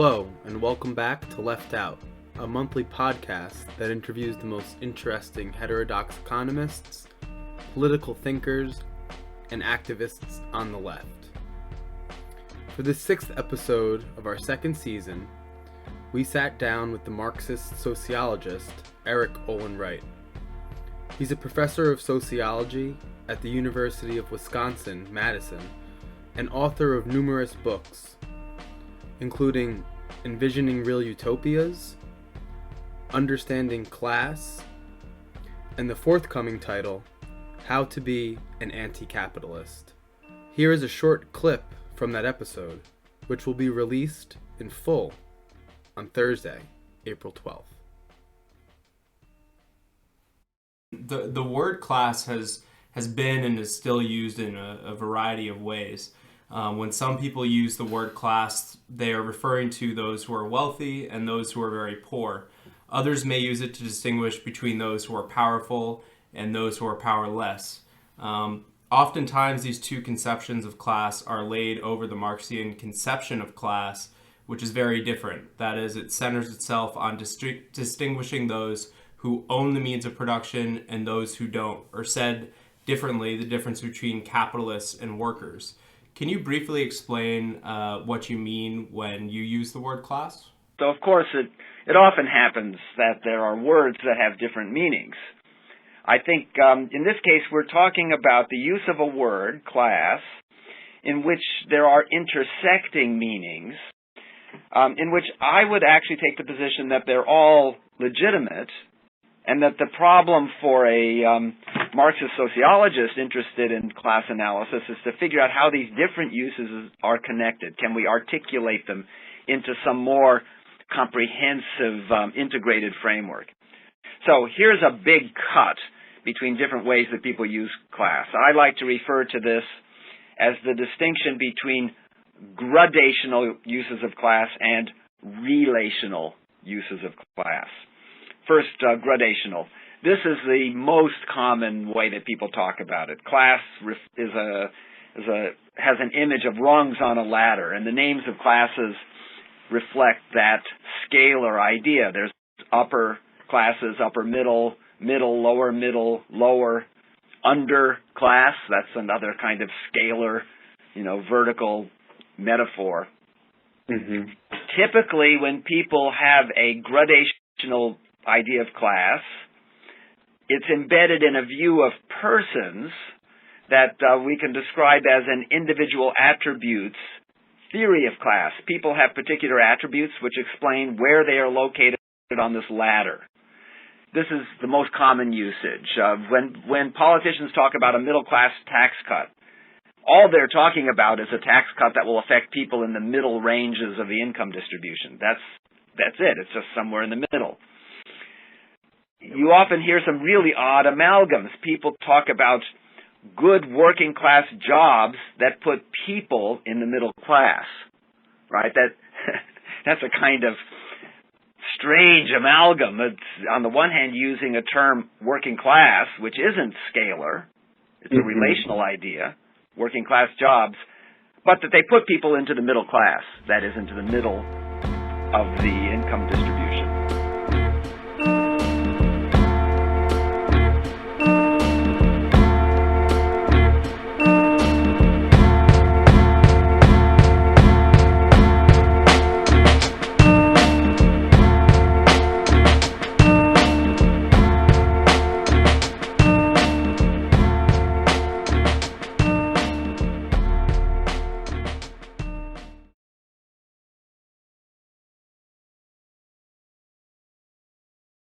Hello, and welcome back to Left Out, a monthly podcast that interviews the most interesting heterodox economists, political thinkers, and activists on the left. For the 6th episode of our second season, we sat down with the Marxist sociologist Erik Olin Wright. He's a professor of sociology at the University of Wisconsin-Madison and author of numerous books, including Envisioning Real Utopias, Understanding Class, and the forthcoming title, How to Be an Anti-Capitalist. Here is a short clip from that episode, which will be released in full on Thursday, April 12th. The word class has been and is still used in a variety of ways. When some people use the word class, they are referring to those who are wealthy and those who are very poor. Others may use it to distinguish between those who are powerful and those who are powerless. Oftentimes, these two conceptions of class are laid over the Marxian conception of class, which is very different. That is, it centers itself on distinguishing those who own the means of production and those who don't, or said differently, the difference between capitalists and workers. Can you briefly explain what you mean when you use the word class? So, of course, it often happens that there are words that have different meanings. I think in this case we're talking about the use of a word, class, in which there are intersecting meanings, in which I would actually take the position that they're all legitimate, and that the problem for a Marxist sociologist interested in class analysis is to figure out how these different uses are connected. Can we articulate them into some more comprehensive, integrated framework? So here's a big cut between different ways that people use class. I like to refer to this as the distinction between gradational uses of class and relational uses of class. First, gradational. This is the most common way that people talk about it. Class has an image of rungs on a ladder, and the names of classes reflect that scalar idea. There's upper classes, upper middle, lower, under class. That's another kind of scalar, vertical metaphor. Mm-hmm. Typically, when people have a gradational idea of class, it's embedded in a view of persons that we can describe as an individual attributes theory of class. People have particular attributes which explain where they are located on this ladder. This is the most common usage. When politicians talk about a middle-class tax cut, all they're talking about is a tax cut that will affect people in the middle ranges of the income distribution. That's it. It's just somewhere in the middle. You often hear some really odd amalgams. People talk about good working class jobs that put people in the middle class, right? That's a kind of strange amalgam. It's on the one hand using a term working class, which isn't scalar. It's a relational idea, working class jobs, but that they put people into the middle class, that is, into the middle of the income distribution.